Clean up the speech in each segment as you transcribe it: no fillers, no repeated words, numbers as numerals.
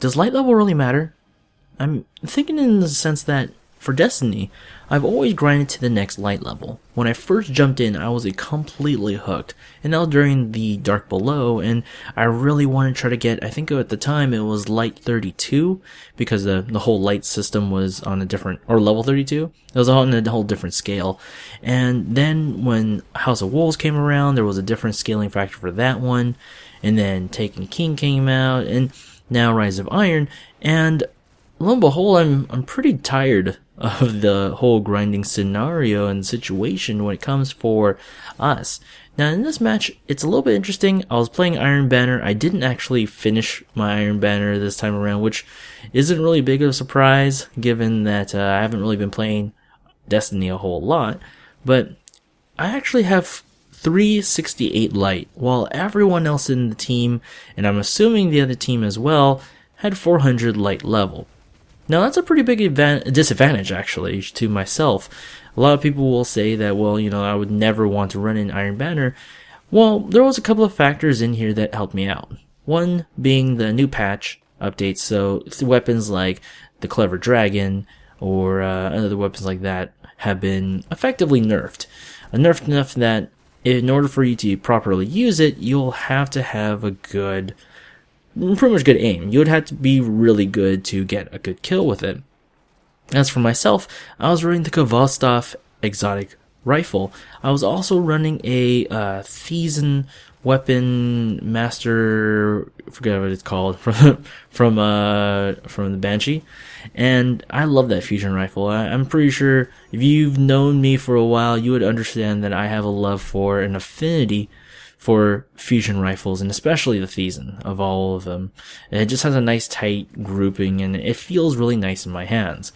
does light level really matter? I'm thinking in the sense that for Destiny, I've always grinded to the next light level. When I first jumped in, I was completely hooked, and that was during the Dark Below, and I really wanted to try to get, I think at the time it was light 32, because the whole light system was on a different, or level 32, it was on a whole different scale. And then when House of Wolves came around, there was a different scaling factor for that one, and then Taken King came out, and now Rise of Iron, and lo and behold, I'm pretty tired of the whole grinding scenario and situation when it comes for us. Now in this match, it's a little bit interesting. I was playing Iron Banner. I didn't actually finish my Iron Banner this time around, which isn't really big of a surprise given that I haven't really been playing Destiny a whole lot. But I actually have 368 light, while everyone else in the team, and I'm assuming the other team as well, had 400 light level. Now that's a pretty big disadvantage actually to myself. A lot of people will say that, well, I would never want to run in Iron Banner. Well, there was a couple of factors in here that helped me out. One being the new patch updates, so weapons like the Clever Dragon or other weapons like that have been effectively nerfed. Nerfed enough that in order for you to properly use it, you'll have to have a pretty much good aim. You would have to be really good to get a good kill with it. As for myself, I was running the Kvalstov exotic rifle. I was also running a Thiessen weapon master, I forget what it's called, from the Banshee, and I love that fusion rifle. I'm pretty sure if you've known me for a while, you would understand that I have a love for an affinity for fusion rifles, and especially the Thiessen of all of them. It just has a nice tight grouping, and it feels really nice in my hands.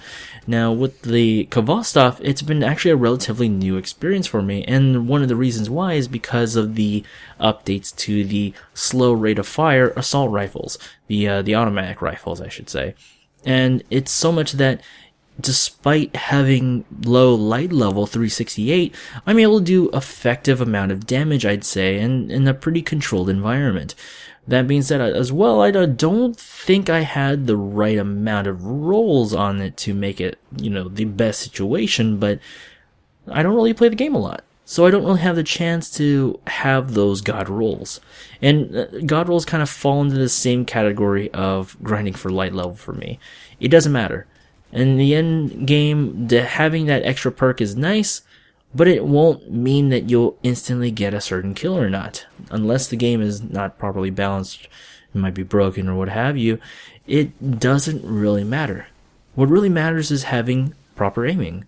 Now, with the Kvalstov, it's been actually a relatively new experience for me, and one of the reasons why is because of the updates to the slow rate of fire assault rifles, the automatic rifles, I should say. And it's so much that despite having low light level 368, I'm able to do effective amount of damage, I'd say, and in a pretty controlled environment. That being said, as well, I don't think I had the right amount of rolls on it to make it, the best situation, but I don't really play the game a lot. So I don't really have the chance to have those god rolls. And god rolls kind of fall into the same category of grinding for light level for me. It doesn't matter. In the end game, having that extra perk is nice, but it won't mean that you'll instantly get a certain kill or not. Unless the game is not properly balanced, it might be broken or what have you, it doesn't really matter. What really matters is having proper aiming,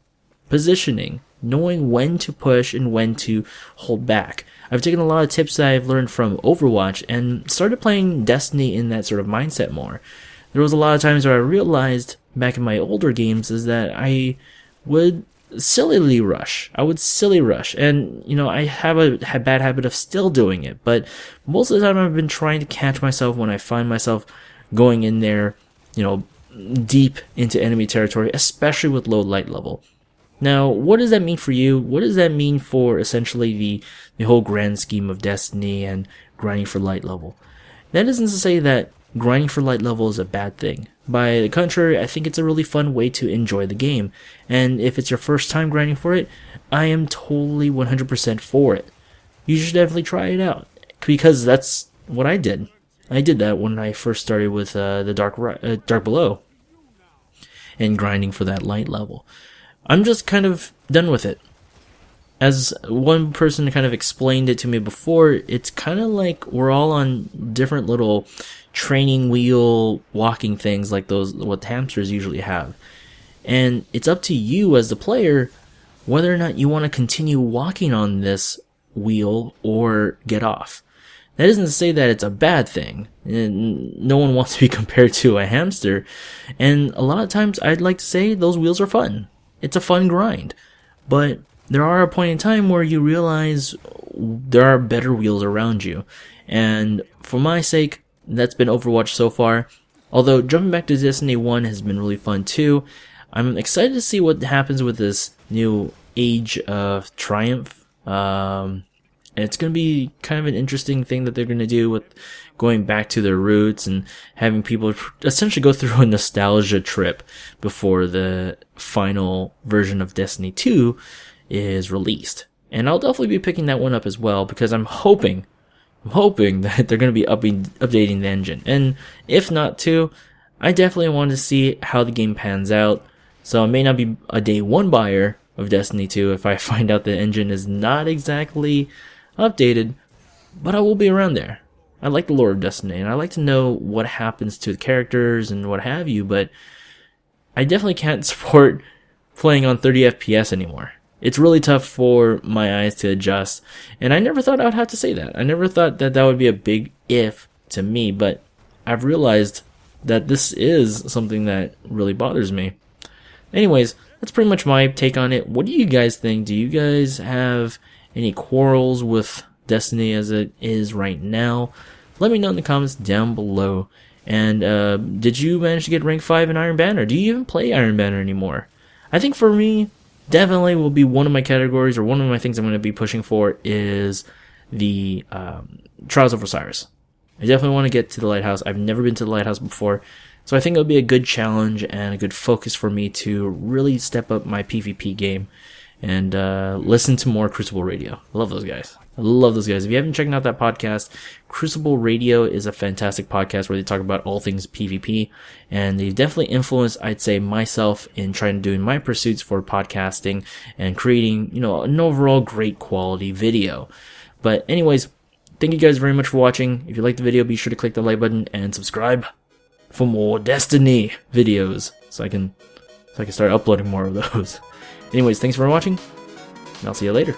positioning, knowing when to push and when to hold back. I've taken a lot of tips that I've learned from Overwatch and started playing Destiny in that sort of mindset more. There was a lot of times where I realized back in my older games is that I would sillily rush. And, I have a bad habit of still doing it. But most of the time I've been trying to catch myself when I find myself going in there, deep into enemy territory, especially with low light level. Now, what does that mean for you? What does that mean for essentially the whole grand scheme of Destiny and grinding for light level? That isn't to say that grinding for light level is a bad thing. By the contrary, I think it's a really fun way to enjoy the game. And if it's your first time grinding for it, I am totally 100% for it. You should definitely try it out, because that's what I did. I did that when I first started with the Dark Below and grinding for that light level. I'm just kind of done with it. As one person kind of explained it to me before, it's kind of like we're all on different little training wheel walking things like those what hamsters usually have. And it's up to you as the player whether or not you want to continue walking on this wheel or get off. That isn't to say that it's a bad thing. No one wants to be compared to a hamster. And a lot of times I'd like to say those wheels are fun. It's a fun grind. But there are a point in time where you realize there are better wheels around you. And for my sake, that's been Overwatch so far. Although jumping back to Destiny 1 has been really fun too. I'm excited to see what happens with this new Age of Triumph And it's going to be kind of an interesting thing that they're going to do with going back to their roots and having people essentially go through a nostalgia trip before the final version of Destiny 2 is released. And I'll definitely be picking that one up as well, because I'm hoping that they're going to be updating the engine. And if not too, I definitely want to see how the game pans out. So I may not be a day one buyer of Destiny 2 if I find out the engine is not exactly updated, but I will be around there. I like the lore of Destiny, and I like to know what happens to the characters and what have you, but I definitely can't support playing on 30 FPS anymore. It's really tough for my eyes to adjust, and I never thought I would have to say that. I never thought that would be a big if to me, but I've realized that this is something that really bothers me. Anyways, that's pretty much my take on it. What do you guys think? Do you guys have any quarrels with Destiny as it is right now? Let me know in the comments down below. And did you manage to get rank 5 in Iron Banner? Do you even play Iron Banner anymore? I think for me, definitely will be one of my categories, or one of my things I'm going to be pushing for is the Trials of Osiris. I definitely want to get to the Lighthouse. I've never been to the Lighthouse before, so I think it'll be a good challenge and a good focus for me to really step up my PvP game and listen to more Crucible Radio. I love those guys. I love those guys. If you haven't checked out that podcast, Crucible Radio is a fantastic podcast where they talk about all things PvP, and they've definitely influenced, I'd say, myself in trying to do my pursuits for podcasting and creating, an overall great quality video. But anyways, thank you guys very much for watching. If you liked the video, be sure to click the like button and subscribe for more Destiny videos so I can start uploading more of those. Anyways, thanks for watching, and I'll see you later.